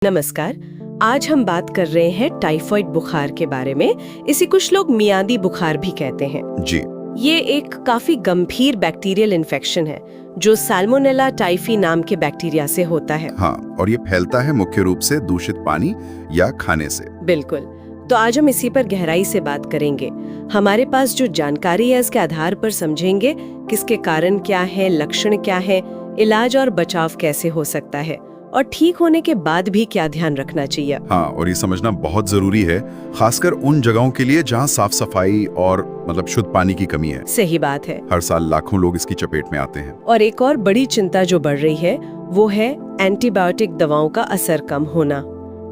नमस्कार। आज हम बात कर रहे हैं टाइफाइड बुखार के बारे में। इसे कुछ लोग मियादी बुखार भी कहते हैं। जी। ये एक काफी गंभीर बैक्टीरियल इन्फेक्शन है जो साल्मोनेला टाइफी नाम के बैक्टीरिया से होता है। हाँ, और ये फैलता है मुख्य रूप से दूषित पानी या खाने से। बिल्कुल। तो आज हम इसी पर गहराई से बात करेंगे। हमारे पास जो जानकारी है उसके आधार पर समझेंगे किसके कारण क्या है, लक्षण क्या है, इलाज और बचाव कैसे हो सकता है और ठीक होने के बाद भी क्या ध्यान रखना चाहिए। हाँ, और ये समझना बहुत जरूरी है, खासकर उन जगहों के लिए जहाँ साफ सफाई और शुद्ध पानी की कमी है। सही बात है। हर साल लाखों लोग इसकी चपेट में आते हैं। और एक और बड़ी चिंता जो बढ़ रही है वो है एंटीबायोटिक दवाओं का असर कम होना,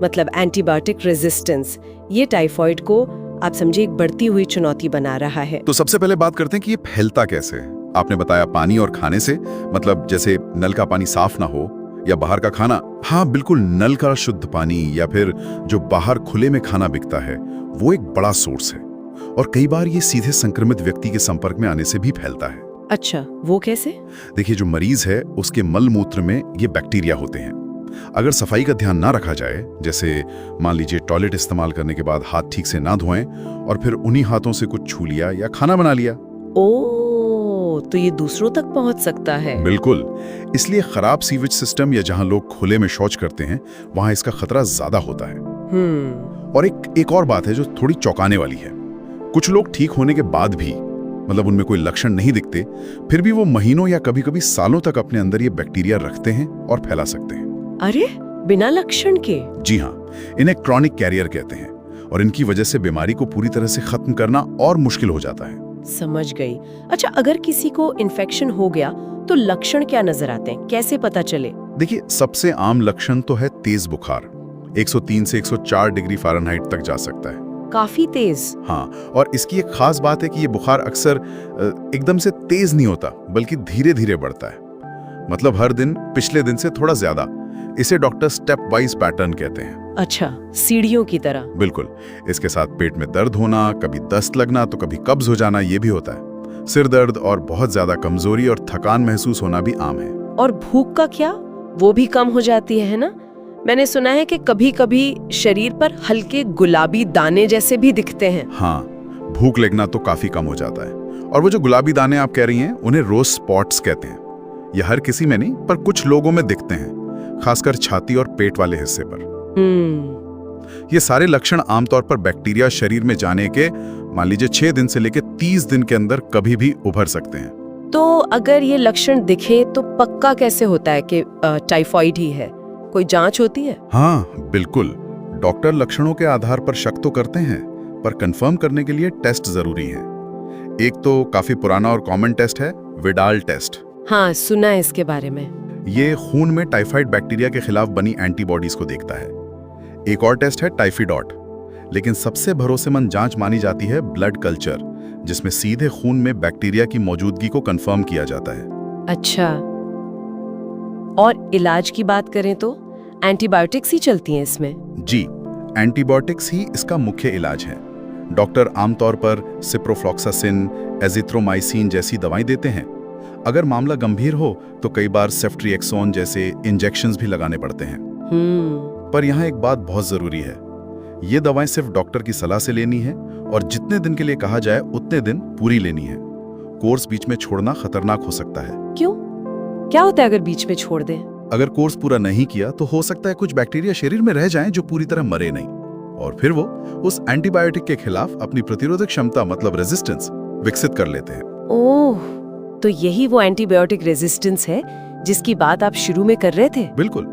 मतलब एंटीबायोटिक रेजिस्टेंस। ये टाइफाइड को आप समझिए एक बढ़ती हुई चुनौती बना रहा है। तो सबसे पहले बात करते हैं कि ये फैलता कैसे। आपने बताया पानी और खाने से, मतलब जैसे नल का पानी साफ ना हो या बाहर का खाना। हाँ बिल्कुल, नल का शुद्ध पानी या फिर जो बाहर खुले में खाना बिकता है वो एक बड़ा सोर्स है, और कई बार ये सीधे संक्रमित व्यक्ति के संपर्क में आने से भी फैलता है। अच्छा, वो कैसे? देखिए, जो मरीज है उसके मल मूत्र में ये बैक्टीरिया होते हैं। अगर सफाई का ध्यान ना रखा जाए, जैसे मान लीजिए टॉयलेट इस्तेमाल करने के बाद हाथ ठीक से ना धोएं और फिर उन्हीं हाथों से कुछ छू लिया या खाना बना लिया, तो ये दूसरों तक पहुंच सकता है। बिल्कुल। इसलिए खराब सीवेज सिस्टम या जहां लोग खुले में शौच करते हैं वहां इसका खतरा ज्यादा होता है। और एक और बात है जो थोड़ी चौंकाने वाली है। कुछ लोग ठीक होने के बाद भी, मतलब उनमें कोई लक्षण नहीं दिखते, फिर भी वो महीनों या कभी-कभी सालों तक अपने अंदर ये बैक्टीरिया रखते हैं और फैला सकते हैं। अरे, बिना लक्षण के? जी हाँ, इन्हें क्रॉनिक कैरियर कहते हैं, और इनकी वजह से बीमारी को पूरी तरह से खत्म करना और मुश्किल हो जाता है। समझ गई। अच्छा, अगर किसी को इन्फेक्शन हो गया तो लक्षण क्या नजर आते हैं, कैसे पता चले? देखिए, सबसे आम लक्षण तो है तेज बुखार। 103 से 104 डिग्री फ़ारेनहाइट तक जा सकता है। काफी तेज? हाँ, और इसकी एक खास बात है कि ये बुखार अक्सर एकदम से तेज नहीं होता, बल्कि धीरे धीरे बढ़ता है। मतलब हर दिन पिछले दिन से थोड़ा ज्यादा। इसे डॉक्टर स्टेप वाइज पैटर्न कहते हैं। अच्छा, सीढ़ियों की तरह? बिल्कुल। इसके साथ पेट में दर्द होना, कभी दस्त लगना तो कभी कब्ज हो जाना, ये भी होता है। सिर दर्द और बहुत ज्यादा कमजोरी और थकान महसूस होना भी आम है। और भूख का क्या? वो भी कम हो जाती है ना? मैंने सुना है कि कभी-कभी शरीर पर हल्के गुलाबी दाने जैसे भी दिखते हैं। हाँ, भूख लगना तो काफी कम हो जाता है। और वो जो गुलाबी दाने आप कह रही हैं, उन्हें रोज स्पॉट्स कहते हैं। ये हर किसी में नहीं, पर कुछ लोगों में दिखते हैं, खासकर छाती और पेट वाले हिस्से पर। ये सारे लक्षण आमतौर पर बैक्टीरिया शरीर में जाने के मान लीजिए 6 दिन से लेकर 30 दिन के अंदर कभी भी उभर सकते हैं। तो अगर ये लक्षण दिखे तो पक्का कैसे होता है कि टाइफाइड ही है? कोई जांच होती है? हाँ बिल्कुल, डॉक्टर लक्षणों के आधार पर शक तो करते हैं, पर कंफर्म करने के लिए टेस्ट जरूरी है। एक तो काफी पुराना और कॉमन टेस्ट है, विडाल टेस्ट। हाँ, सुना है इसके बारे में। ये खून में टाइफाइड बैक्टीरिया के खिलाफ बनी एंटीबॉडीज को देखता है। एक और टेस्ट है टाइफीडॉट, लेकिन सबसे भरोसेमंद जांच मानी जाती है ब्लड कल्चर, जिसमें सीधे खून में बैक्टीरिया की मौजूदगी को कंफर्म किया जाता है। अच्छा, और इलाज की बात करें तो एंटीबायोटिक्स ही चलती हैं इसमें? जी, एंटीबायोटिक्स ही इसका मुख्य इलाज है। डॉक्टर आमतौर पर सिप्रोफ्लॉक्सासिन, एजिथ्रोमाइसिन जैसी दवाएं देते हैं। अगर मामला गंभीर हो तो कई बार सेफ्ट्रिएक्सोन जैसे इंजेक्शंस भी लगाने पड़ते हैं। पर यहाँ एक बात बहुत जरूरी है, ये दवाएं सिर्फ डॉक्टर की सलाह से लेनी है, और जितने दिन के लिए कहा जाए उतने दिन पूरी लेनी है। कोर्स बीच में छोड़ना खतरनाक हो सकता है। क्यों? क्या होता है अगर बीच में छोड़ दें? अगर कोर्स पूरा नहीं किया तो हो सकता है कुछ बैक्टीरिया शरीर में रह जाएं जो पूरी तरह मरे नहीं, और फिर वो उस एंटीबायोटिक के खिलाफ अपनी प्रतिरोधक क्षमता, मतलब रेजिस्टेंस, विकसित कर लेते हैं। ओह, तो यही वो एंटीबायोटिक रेजिस्टेंस है जिसकी बात आप शुरू में कर रहे थे? बिल्कुल,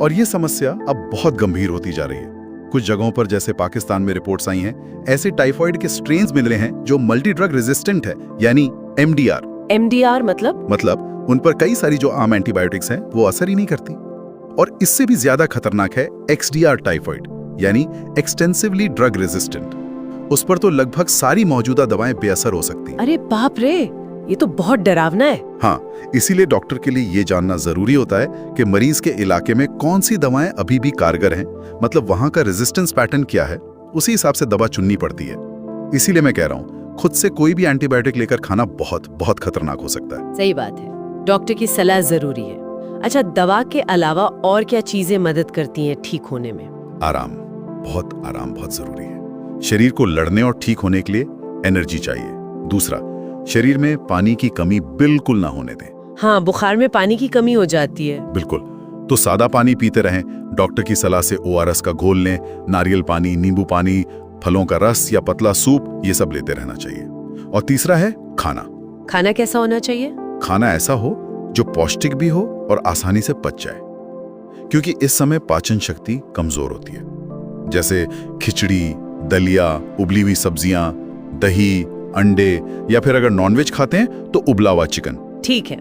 और ये समस्या अब बहुत गंभीर होती जा रही है। कुछ जगहों पर, जैसे पाकिस्तान में रिपोर्ट्स आई हैं, ऐसे टाइफाइड के स्ट्रेन्स मिले हैं जो मल्टी ड्रग रेजिस्टेंट है, यानी एमडीआर। एमडीआर मतलब उन पर कई सारी जो आम एंटीबायोटिक्स हैं वो असर ही नहीं करती। और इससे भी ज्यादा खतरनाक है एक्सडीआर टाइफाइड, यानी एक्सटेंसिवली ड्रग रेजिस्टेंट। उस पर तो लगभग सारी मौजूदा दवाएं बेअसर हो सकती हैं। अरे बाप रे, ये तो बहुत डरावना है। हाँ, इसीलिए डॉक्टर के लिए ये जानना जरूरी होता है कि मरीज के इलाके में कौन सी दवाएं अभी भी कारगर हैं, मतलब वहां का रेजिस्टेंस पैटर्न क्या है, उसी हिसाब से दवा चुननी पड़ती है। इसीलिए मैं कह रहा हूँ, खुद से कोई भी एंटीबायोटिक लेकर खाना बहुत बहुत खतरनाक हो सकता है। सही बात है, डॉक्टर की सलाह जरूरी है। अच्छा, दवा के अलावा और क्या चीजें मदद करती हैं ठीक होने में? आराम बहुत जरूरी है। शरीर को लड़ने और ठीक होने के लिए एनर्जी चाहिए। दूसरा, शरीर में पानी की कमी बिल्कुल ना होने दें। हाँ, बुखार में पानी की कमी हो जाती है। बिल्कुल, तो सादा पानी पीते रहें। डॉक्टर की सलाह से ORS का घोल लें, नारियल पानी, नींबू पानी, फलों का रस या पतला सूप, ये सब लेते रहना चाहिए। और तीसरा है खाना कैसा होना चाहिए? खाना ऐसा हो जो पौष्टिक भी हो और आसानी से पच जाए, क्योंकि इस समय पाचन शक्ति कमजोर होती है। जैसे खिचड़ी, दलिया, उबली हुई सब्जियां, दही, अंडे, या फिर अगर नॉनवेज खाते हैं तो उबला हुआ चिकन। ठीक है,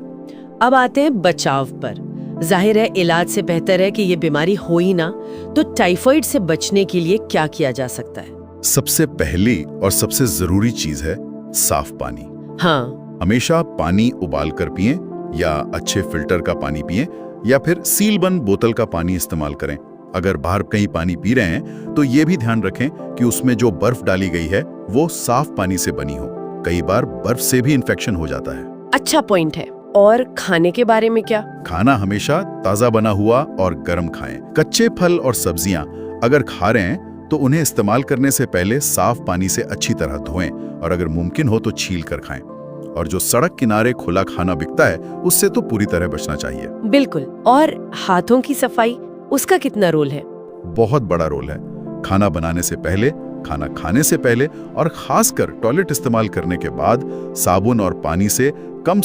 अब आते हैं बचाव पर। जाहिर है इलाज से बेहतर है कि ये बीमारी हो ही ना, तो टाइफाइड से बचने के लिए क्या किया जा सकता है? सबसे पहली और सबसे जरूरी चीज है साफ पानी। हाँ, हमेशा पानी उबाल कर पिएं या अच्छे फिल्टर का पानी पिएं, या फिर सीलबंद बोतल का पानी इस्तेमाल करें। अगर बाहर कहीं पानी पी रहे हैं तो ये भी ध्यान रखें कि उसमें जो बर्फ डाली गई है वो साफ पानी से बनी हो। कई बार बर्फ से भी इन्फेक्शन हो जाता है। अच्छा पॉइंट है। और खाने के बारे में क्या? खाना हमेशा ताजा बना हुआ और गर्म खाएं। कच्चे फल और सब्जियां अगर खा रहे हैं तो उन्हें इस्तेमाल करने से पहले साफ पानी से अच्छी तरह धोएं, और अगर मुमकिन हो तो छील कर खाएं। और जो सड़क किनारे खुला खाना बिकता है उससे तो पूरी तरह बचना चाहिए। बिल्कुल। और हाथों की सफाई, उसका कितना रोल है? बहुत बड़ा रोल है। खाना बनाने से पहले, खाना खाने से पहले और खासकर टॉयलेट इस्तेमाल करने के बाद साबुन और पानी से कम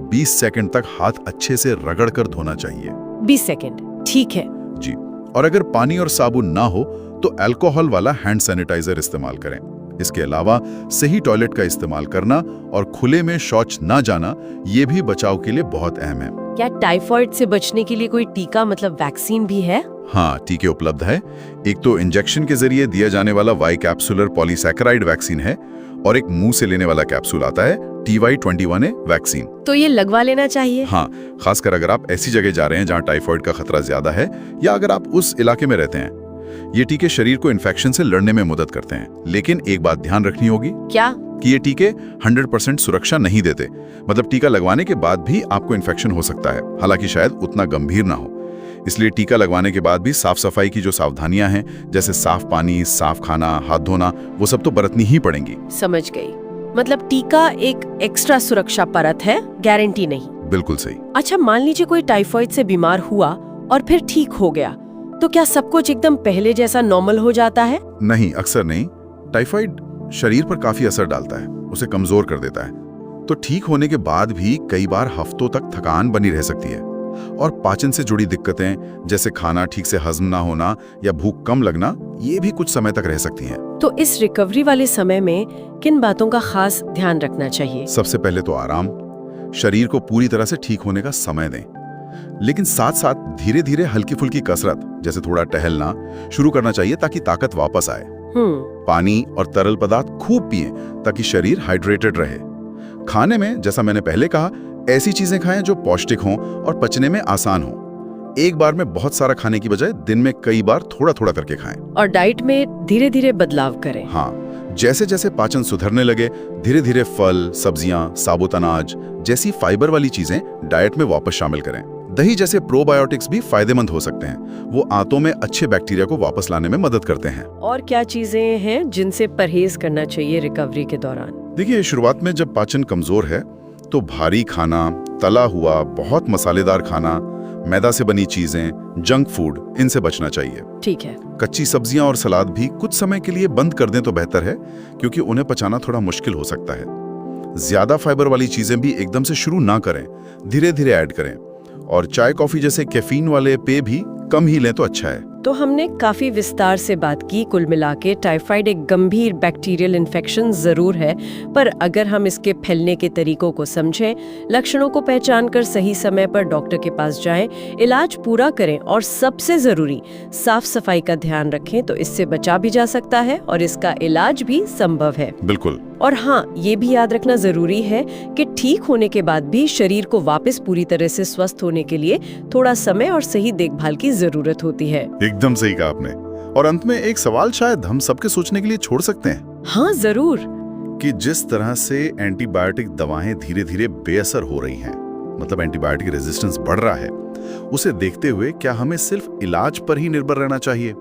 20 सेकंड तक हाथ अच्छे से रगड़ कर धोना चाहिए। 20 सेकंड, ठीक है जी। और अगर पानी और साबुन ना हो तो अल्कोहल वाला हैंड सैनिटाइजर इस्तेमाल करें। इसके अलावा सही टॉयलेट का इस्तेमाल करना और खुले में शौच ना जाना, ये भी बचाव के लिए बहुत अहम है। क्या टाइफाइड से बचने के लिए कोई टीका मतलब वैक्सीन भी है? हाँ, टीके उपलब्ध है। एक तो इंजेक्शन के जरिए दिया जाने वाला वाई कैप्सुलर पॉलीसैकेराइड वैक्सीन है, और एक मुंह से लेने वाला कैप्सूल आता है TY21A वैक्सीन। तो ये लगवा लेना चाहिए? हाँ, खासकर अगर आप ऐसी जगह जा रहे हैं जहाँ टाइफाइड का खतरा ज्यादा है, या अगर आप उस इलाके में रहते हैं। ये टीके शरीर को इन्फेक्शन से लड़ने में मदद करते हैं, लेकिन एक बात ध्यान रखनी होगी। क्या? कि ये टीके 100% सुरक्षा नहीं देते। मतलब टीका लगवाने के बाद भी आपको इन्फेक्शन हो सकता है, हालांकि शायद उतना गंभीर ना हो। इसलिए टीका लगवाने के बाद भी साफ सफाई की जो सावधानियां हैं, जैसे साफ पानी, साफ खाना, हाथ धोना, वो सब तो बरतनी ही पड़ेंगी। समझ गई। मतलब टीका एक एक्स्ट्रा सुरक्षा परत है, गारंटी नहीं। बिल्कुल सही। अच्छा, मान लीजिए कोई टाइफाइड से बीमार हुआ और फिर ठीक हो गया, तो क्या सब कुछ एकदम पहले जैसा नॉर्मल हो जाता है? नहीं, अक्सर नहीं। टाइफाइड शरीर पर काफी असर डालता है, उसे कमजोर कर देता है। तो ठीक होने के बाद भी कई बार हफ्तों तक थकान बनी रह सकती है, और पाचन से जुड़ी दिक्कतें जैसे खाना ठीक से हजम ना होना या भूख कम लगना, ये भी कुछ समय तक रह सकती हैं। तो इस रिकवरी वाले समय में किन बातों का खास ध्यान रखना चाहिए? सबसे पहले तो आराम, शरीर को पूरी तरह से ठीक होने का समय दें, लेकिन साथ साथ धीरे धीरे हल्की फुल्की कसरत, जैसे थोड़ा टहलना शुरू करना चाहिए ताकि ताकत वापस आए। पानी और तरल पदार्थ खूब पिएं ताकि शरीर हाइड्रेटेड रहे। खाने में, जैसा मैंने पहले कहा, ऐसी चीजें खाएं जो पौष्टिक हों और पचने में आसान हों। एक बार में बहुत सारा खाने की बजाय दिन में कई बार थोड़ा थोड़ा करके खाएं। और डाइट में धीरे धीरे बदलाव करें। हाँ, जैसे जैसे पाचन सुधरने लगे, धीरे धीरे फल, सब्जियां, साबुत अनाज जैसी फाइबर वाली चीजें डाइट में वापस शामिल करें। दही जैसे प्रोबायोटिक्स भी फायदेमंद हो सकते हैं, वो आंतों में अच्छे बैक्टीरिया को वापस लाने में मदद करते हैं। और क्या चीजें हैं जिनसे परहेज करना चाहिए रिकवरी के दौरान? देखिए, शुरुआत में जब पाचन कमजोर है तो भारी खाना, तला हुआ, बहुत मसालेदार खाना, मैदा से बनी चीजें, जंक फूड, इनसे बचना चाहिए। ठीक है। कच्ची सब्जियां और सलाद भी कुछ समय के लिए बंद कर दें तो बेहतर है, क्योंकि उन्हें पचाना थोड़ा मुश्किल हो सकता है। ज्यादा फाइबर वाली चीजें भी एकदम से शुरू ना करें, धीरे धीरे ऐड करें। और चाय कॉफी जैसे कैफीन वाले पेय भी कम ही लें तो अच्छा है। तो हमने काफी विस्तार से बात की। कुल मिला के टाइफाइड एक गंभीर बैक्टीरियल इन्फेक्शन जरूर है, पर अगर हम इसके फैलने के तरीकों को समझें, लक्षणों को पहचान कर सही समय पर डॉक्टर के पास जाएं, इलाज पूरा करें और सबसे जरूरी साफ सफाई का ध्यान रखें, तो इससे बचा भी जा सकता है और इसका इलाज भी संभव है। बिल्कुल। और हाँ, ये भी याद रखना जरूरी है कि ठीक होने के बाद भी शरीर को वापस पूरी तरह से स्वस्थ होने के लिए थोड़ा समय और सही देखभाल की जरूरत होती है। एकदम सही कहा आपने। और अंत में एक सवाल शायद हम सबके सोचने के लिए छोड़ सकते हैं। हाँ जरूर। कि जिस तरह से एंटीबायोटिक दवाएं धीरे धीरे बेअसर हो रही हैं, मतलब एंटीबायोटिक रेजिस्टेंस बढ़ रहा है, उसे देखते हुए क्या हमें सिर्फ इलाज पर ही निर्भर रहना चाहिए